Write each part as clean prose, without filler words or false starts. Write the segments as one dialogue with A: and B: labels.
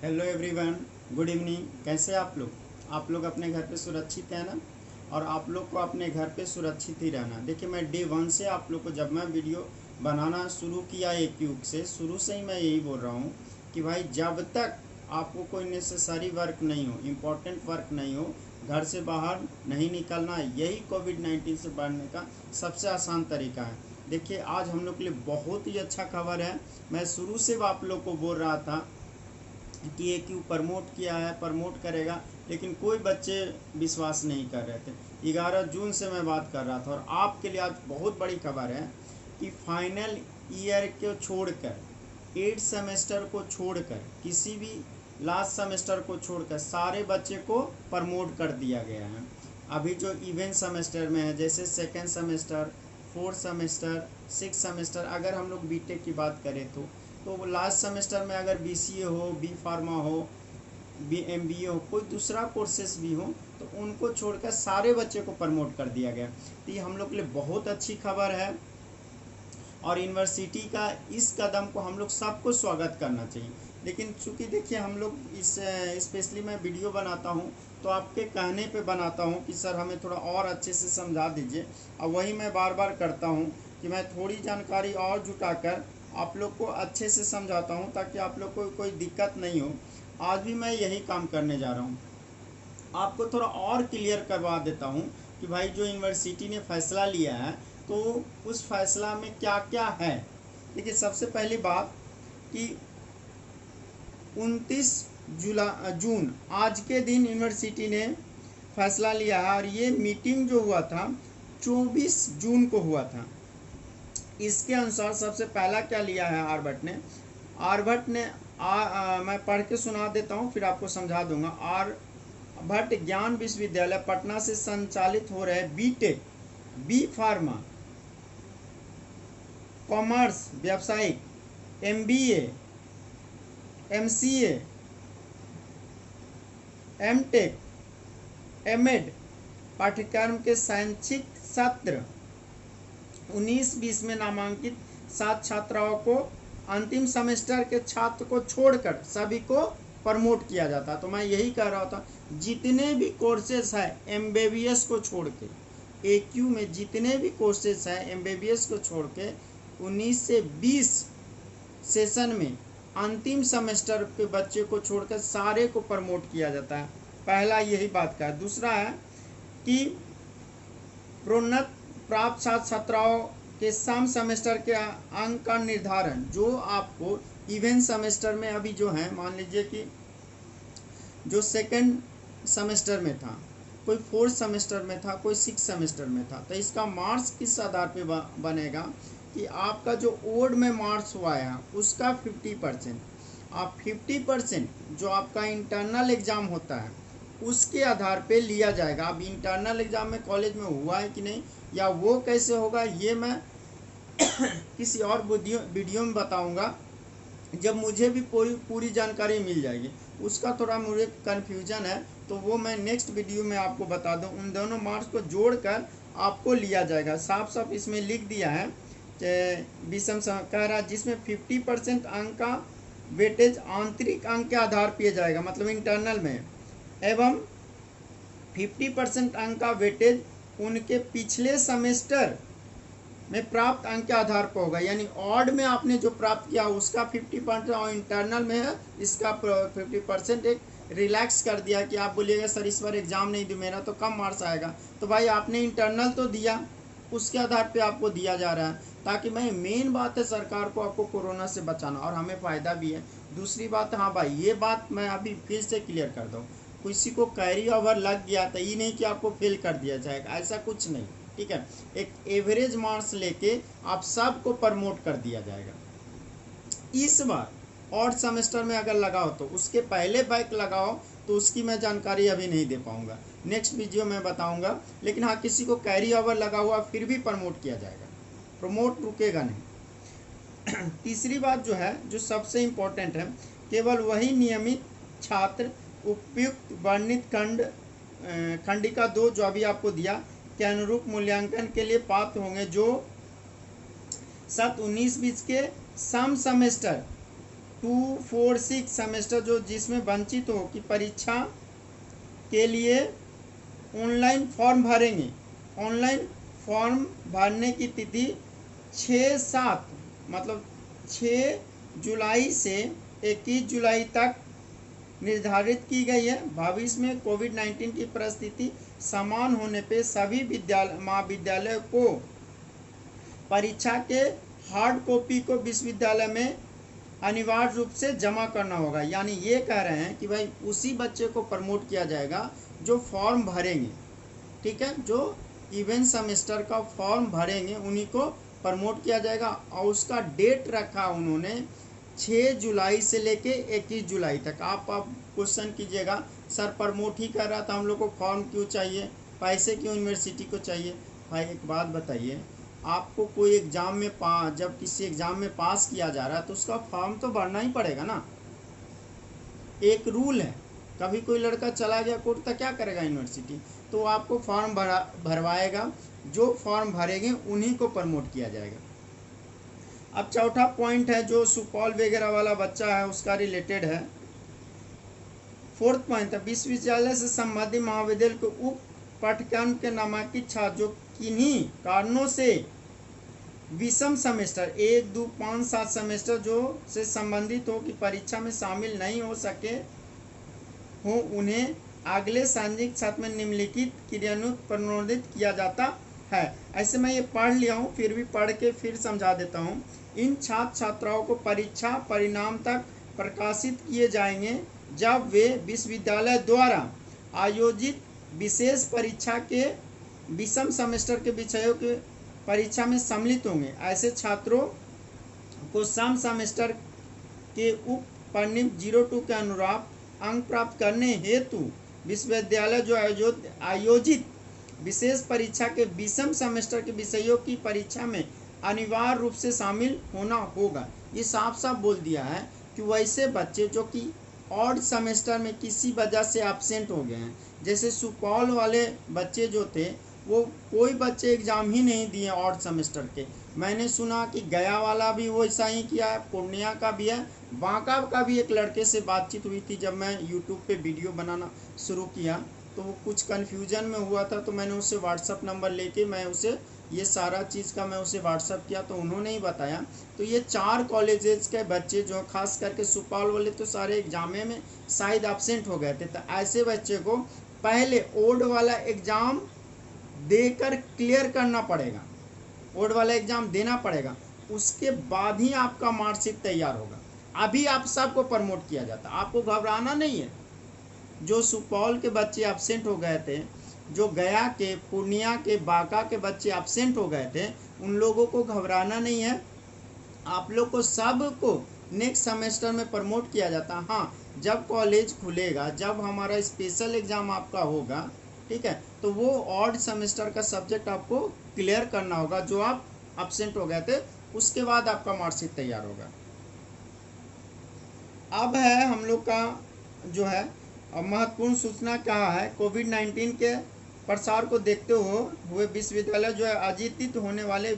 A: Hello everyone, good evening. कैसे आप लोग अपने घर पे सुरक्षित हैं ना। और आप लोग को अपने घर पे सुरक्षित ही रहना। देखिए, मैं डे वन से आप लोग को जब मैं वीडियो बनाना शुरू किया एक युग से शुरू से ही मैं यही बोल रहा हूँ कि भाई जब तक आपको कोई नेसेसरी वर्क नहीं हो, इम्पोर्टेंट वर्क नहीं हो, घर से बाहर नहीं निकलना। यही कोविड-19 से बढ़ने का सबसे आसान तरीका है। देखिए, आज हम लोग के लिए बहुत ही अच्छा खबर है। मैं शुरू से आप लोग को बोल रहा था कि ये क्यों प्रमोट किया है, प्रमोट करेगा, लेकिन कोई बच्चे विश्वास नहीं कर रहे थे। 11 जून से मैं बात कर रहा था और आपके लिए आज बहुत बड़ी खबर है कि फाइनल ईयर को छोड़कर 8 सेमेस्टर को छोड़कर किसी भी लास्ट सेमेस्टर को छोड़कर सारे बच्चे को प्रमोट कर दिया गया है। अभी जो इवेंट सेमेस्टर में है, जैसे second semester, fourth semester, six semester, अगर हम लोग बीटेक की बात करें तो लास्ट सेमेस्टर में अगर बीसीए हो, बी फार्मा हो, एमबीए हो, कोई दूसरा कोर्सेस भी हो, तो उनको छोड़कर सारे बच्चे को प्रमोट कर दिया गया। तो ये हम लोग के लिए बहुत अच्छी खबर है और यूनिवर्सिटी का इस कदम को हम लोग सबको स्वागत करना चाहिए। लेकिन चूंकि देखिए, हम लोग इस स्पेशली मैं वीडियो बनाता हूँ तो आपके कहने पे बनाता हूँ कि सर हमें थोड़ा और अच्छे से समझा दीजिए। और वही मैं बार बार करता हूँ कि मैं थोड़ी जानकारी और जुटाकर आप लोग को अच्छे से समझाता हूँ ताकि आप लोग को कोई दिक्कत नहीं हो। आज भी मैं यही काम करने जा रहा हूँ, आपको थोड़ा और क्लियर करवा देता हूँ कि भाई जो यूनिवर्सिटी ने फैसला लिया है तो उस फैसला में क्या क्या है। देखिए, सबसे पहली बात कि 29 जून आज के दिन यूनिवर्सिटी ने फैसला लिया है और ये मीटिंग जो हुआ था 24 जून को हुआ था। इसके अनुसार सबसे पहला क्या लिया है आर्यभट्ट ने मैं पढ़ के सुना देता हूँ, फिर आपको समझा दूंगा। आर्यभट्ट ज्ञान विश्वविद्यालय पटना से संचालित हो रहे बीटेक, बी फार्मा, कॉमर्स, व्यावसायिक, एमबीए, एमसीए, एमटेक, एमएड पाठ्यक्रम के शैक्षिक सत्र 19-20 में नामांकित 7 छात्राओं को अंतिम सेमेस्टर के छात्र को छोड़कर सभी को प्रमोट किया जाता। तो मैं यही कह रहा था, जितने भी कोर्सेस है एमबीबीएस को छोड़ के, एक्यू में जितने भी कोर्सेस है एमबीबीएस को छोड़ के 19 से 20 सेशन में अंतिम सेमेस्टर के बच्चे को छोड़कर सारे को प्रमोट किया जाता है। पहला यही बात का है। दूसरा है कि प्रोन्नत प्राप्त छात्र छात्राओं के सम सेमेस्टर के अंक का निर्धारण, जो आपको इवेंट सेमेस्टर में अभी जो है, मान लीजिए कि जो सेकंड सेमेस्टर में था, कोई फोर्थ सेमेस्टर में था, कोई सिक्स सेमेस्टर में था, तो इसका मार्क्स किस आधार पे बनेगा कि आपका जो ओड में मार्क्स हुआ है उसका 50%, आप 50% जो आपका इंटरनल एग्ज़ाम होता है उसके आधार पे लिया जाएगा। अब इंटरनल एग्ज़ाम में कॉलेज में हुआ है कि नहीं या वो कैसे होगा, ये मैं किसी और वीडियो में बताऊंगा जब मुझे भी पूरी जानकारी मिल जाएगी। उसका थोड़ा मुझे कन्फ्यूजन है तो वो मैं नेक्स्ट वीडियो में आपको बता दूं। उन दोनों मार्क्स को जोड़कर आपको लिया जाएगा। साफ साफ इसमें लिख दिया है विषम कह रहा है जिसमें 50% अंक का वेटेज आंतरिक अंक के आधार पर जाएगा, मतलब इंटरनल में, एवं 50% अंक का वेटेज उनके पिछले सेमेस्टर में प्राप्त अंक के आधार पर होगा। यानी ऑड में आपने जो प्राप्त किया उसका 50% और इंटरनल में है इसका 50% एक रिलैक्स कर दिया कि आप बोलिएगा सर इस बार एग्जाम नहीं दी मेरा तो कम मार्क्स आएगा। तो भाई आपने इंटरनल तो दिया, उसके आधार पे आपको दिया जा रहा है, ताकि मैं मेन बात है सरकार को आपको कोरोना से बचाना और हमें फ़ायदा भी है। दूसरी बात, हाँ भाई ये बात मैं अभी फिर से क्लियर कर दूँ, किसी को कैरी ओवर लग गया तो ये नहीं कि आपको फेल कर दिया जाएगा, ऐसा कुछ नहीं, ठीक है। एक एवरेज मार्क्स लेके आप सबको प्रमोट कर दिया जाएगा। इस बार और सेमेस्टर में अगर लगाओ तो उसके पहले बैक लगाओ तो उसकी मैं जानकारी अभी नहीं दे पाऊंगा, नेक्स्ट वीडियो में बताऊंगा। लेकिन हाँ, किसी को कैरी ओवर लगा हुआ फिर भी प्रमोट किया जाएगा, प्रमोट रुकेगा नहीं। तीसरी बात जो है, जो सबसे इम्पोर्टेंट है, केवल वही नियमित छात्र उपयुक्त वर्णित खंडिका 2 जो अभी आपको दिया के अनुरूप मूल्यांकन के लिए पात्र होंगे, जो 19-20 के सम सेमेस्टर 246 सेमेस्टर जो जिसमें वंचित हो कि परीक्षा के लिए ऑनलाइन फॉर्म भरेंगे। ऑनलाइन फॉर्म भरने की तिथि 6/7 मतलब 6 जुलाई से 21 जुलाई तक निर्धारित की गई है। भविष्य में कोविड-19 की परिस्थिति समान होने पे सभी महाविद्यालयों को परीक्षा के हार्ड कॉपी को विश्वविद्यालय में अनिवार्य रूप से जमा करना होगा। यानी ये कह रहे हैं कि भाई उसी बच्चे को प्रमोट किया जाएगा जो फॉर्म भरेंगे, ठीक है, जो इवेंट सेमेस्टर का फॉर्म भरेंगे उन्हीं को प्रमोट किया जाएगा। और उसका डेट रखा उन्होंने 6 जुलाई से लेके 21 जुलाई तक। आप क्वेश्चन कीजिएगा सर प्रमोट ही कर रहा था, हम लोग को फॉर्म क्यों चाहिए, पैसे क्यों यूनिवर्सिटी को चाहिए। भाई एक बात बताइए, आपको कोई एग्जाम में जब किसी एग्जाम में पास किया जा रहा है तो उसका फॉर्म तो भरना ही पड़ेगा ना, एक रूल है। कभी कोई लड़का चला गया कोर्ट तक, क्या करेगा यूनिवर्सिटी, तो आपको फॉर्म भरवाएगा, जो फॉर्म भरेंगे उन्हीं को प्रमोट किया जाएगा। अब चौथा पॉइंट है जो सुपौल वगैरह वाला बच्चा है उसका रिलेटेड है। फोर्थ पॉइंट है विश्वविद्यालय से संबंधित महाविद्यालय को उप पाठ्यक्रम के नामांकित छात्र जो किन्हीं कारणों से विषम सेमेस्टर 1, 2, 5, 7 सेमेस्टर जो से संबंधित हो कि परीक्षा में शामिल नहीं हो सके हो, उन्हें अगले शैक्षणिक सत्र में निम्नलिखित क्रियान्वित प्रणोदित किया जाता है। ऐसे मैं ये पढ़ लिया हूँ, फिर भी पढ़ के फिर समझा देता हूँ। इन छात्र छात्राओं को परीक्षा परिणाम तक प्रकाशित किए जाएंगे जब वे विश्वविद्यालय द्वारा आयोजित विशेष परीक्षा के विषम सेमेस्टर के विषयों के परीक्षा में सम्मिलित होंगे। ऐसे छात्रों को सम सेमेस्टर के उप परिनिम 02 के अनुरूप अंक प्राप्त करने हेतु विश्वविद्यालय जो आयोजित विशेष परीक्षा के विषम सेमेस्टर के विषयों की परीक्षा में अनिवार्य रूप से शामिल होना होगा। ये साफ साफ बोल दिया है कि वैसे बच्चे जो कि ऑड सेमेस्टर में किसी वजह से एब्सेंट हो गए हैं, जैसे सुपौल वाले बच्चे जो थे वो कोई बच्चे एग्ज़ाम ही नहीं दिए ऑड सेमेस्टर के। मैंने सुना कि गया वाला भी वो ऐसा ही किया है, पूर्णिया का भी है, बांका का भी एक लड़के से बातचीत हुई थी जब मैं यूट्यूब पे वीडियो बनाना शुरू किया तो वो कुछ कन्फ्यूजन में हुआ था, तो मैंने उससे व्हाट्सअप नंबर लेके मैं उसे ये सारा चीज़ का मैं उसे व्हाट्सअप किया तो उन्होंने ही बताया। तो ये 4 कॉलेजेस के बच्चे जो खास करके सुपौल वाले तो सारे एग्जाम में शायद एब्सेंट हो गए थे, तो ऐसे बच्चे को पहले ओड वाला एग्ज़ाम देकर क्लियर करना पड़ेगा, ओड वाला एग्ज़ाम देना पड़ेगा, उसके बाद ही आपका मार्कशीट तैयार होगा। अभी आप सबको प्रमोट किया जाता, आपको घबराना नहीं है। जो सुपौल के बच्चे एब्सेंट हो गए थे, जो गया के, पूर्णिया के, बांका के बच्चे एब्सेंट हो गए थे, उन लोगों को घबराना नहीं है। आप लोग को सबको नेक्स्ट सेमेस्टर में प्रमोट किया जाता। हाँ, जब कॉलेज खुलेगा, जब हमारा स्पेशल एग्ज़ाम आपका होगा, ठीक है, तो वो ऑड सेमेस्टर का सब्जेक्ट आपको क्लियर करना होगा जो आप एब्सेंट हो गए थे, उसके बाद आपका मार्कशीट तैयार होगा। अब है हम लोग का जो है महत्वपूर्ण सूचना क्या है, कोविड-19 के प्रसार को देखते हुए विश्वविद्यालय जो है आयोजित होने वाले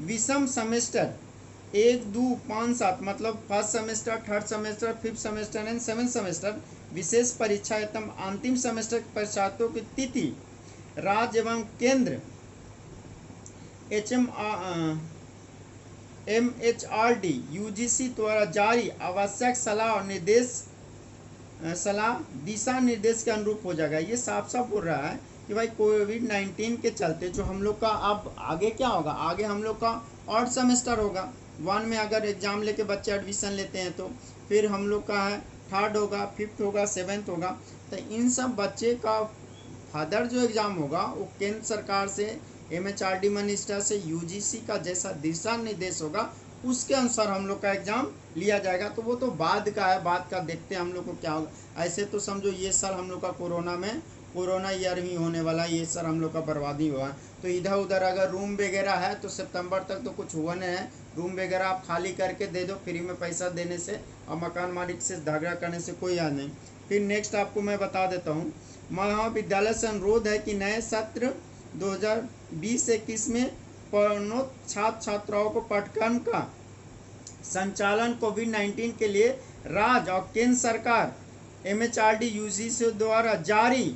A: विषम सेमेस्टर 1, 2, 5, 7 मतलब first semester, third semester, fifth semester and 7th semester विशेष परीक्षा एवं अंतिम सेमेस्टर के परीक्षार्थियों की तिथि राज्य एवं केंद्र MHRD UGC द्वारा जारी आवश्यक सलाह और दिशा निर्देश के अनुरूप हो जाएगा। ये साफ साफ बोल रहा है कि भाई कोविड-19 के चलते जो हम लोग का अब आगे क्या होगा, आगे हम लोग का ऑड सेमेस्टर होगा। 1 में अगर एग्ज़ाम लेके बच्चे एडमिशन लेते हैं तो फिर हम लोग का है 3rd होगा, 5th होगा, 7th होगा। तो इन सब बच्चे का फर्दर जो एग्ज़ाम होगा वो केंद्र सरकार से, MHRD मिनिस्टर से, UGC का जैसा दिशा निर्देश होगा उसके अनुसार हम लोग का एग्ज़ाम लिया जाएगा। तो वो तो बाद का है, बाद का देखते हैं हम लोग को क्या होगा। ऐसे तो समझो ये साल हम लोग का कोरोना ईयर ही होने वाला है, ये साल हम लोग का बर्बादी हुआ है। तो इधर उधर अगर रूम वगैरह है तो सितंबर तक तो कुछ हुआ नहीं है, रूम वगैरह आप खाली करके दे दो, फ्री में पैसा देने से और मकान मालिक से झगड़ा करने से कोई याद नहीं। फिर नेक्स्ट आपको मैं बता देता हूँ, महाविद्यालय से अनुरोध है कि नए सत्र 2020-21 में प्रणोदित छात्र छात्राओं को पाठ्यक्रम का संचालन कोविड-19 के लिए राज्य और केंद्र सरकार MHRD UGC द्वारा जारी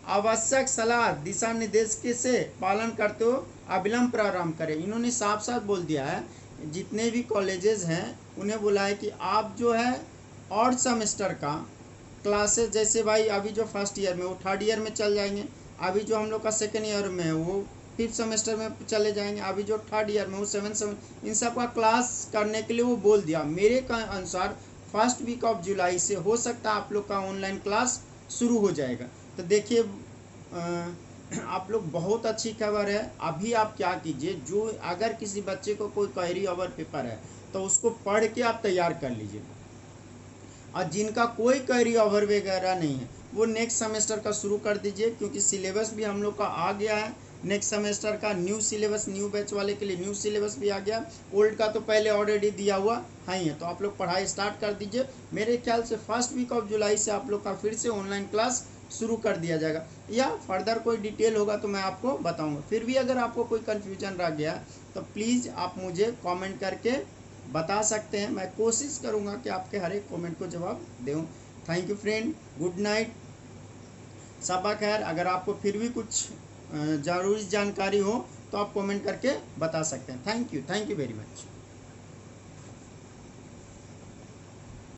A: आवश्यक सलाह दिशा निर्देश के से पालन करते हुए अविलंब प्रारंभ करें। इन्होंने साफ साफ बोल दिया है, जितने भी कॉलेजेस हैं उन्हें बोला है कि आप जो है ऑड सेमेस्टर का क्लासेस, जैसे भाई अभी जो फर्स्ट ईयर में वो थर्ड ईयर में चल जाएंगे, अभी जो हम लोग का सेकेंड ईयर में है वो फिफ्थ सेमेस्टर में चले जाएंगे, अभी जो थर्ड ईयर में वो सेवेंथ सेमेस्टर, इन सब का क्लास करने के लिए वो बोल दिया। मेरे का अनुसार फर्स्ट वीक ऑफ जुलाई से हो सकता है आप लोग का ऑनलाइन क्लास शुरू हो जाएगा। तो देखिए आप लोग, बहुत अच्छी खबर है। अभी आप क्या कीजिए, जो अगर किसी बच्चे को कोई क्वेरी ओवर पेपर है तो उसको पढ़ के आप तैयार कर लीजिए, और जिनका कोई क्वेरी ओवर वगैरह नहीं है वो नेक्स्ट सेमेस्टर का शुरू कर दीजिए, क्योंकि सिलेबस भी हम लोग का आ गया है। नेक्स्ट सेमेस्टर का न्यू सिलेबस, न्यू बैच वाले के लिए न्यू सिलेबस भी आ गया। ओल्ड का तो पहले ऑलरेडी दिया हुआ है, तो आप लोग पढ़ाई स्टार्ट कर दीजिए। मेरे ख्याल से फर्स्ट वीक ऑफ जुलाई से आप लोग का फिर से ऑनलाइन क्लास शुरू कर दिया जाएगा, या फर्दर कोई डिटेल होगा तो मैं आपको बताऊंगा। फिर भी अगर आपको कोई कन्फ्यूजन रह गया तो प्लीज़ आप मुझे कमेंट करके बता सकते हैं। मैं कोशिश करूंगा कि आपके हर एक कमेंट को जवाब दूं। Thank you friend, good night, सबा खैर। अगर आपको फिर भी कुछ ज़रूरी जानकारी हो तो आप कमेंट करके बता सकते हैं। Thank you very much.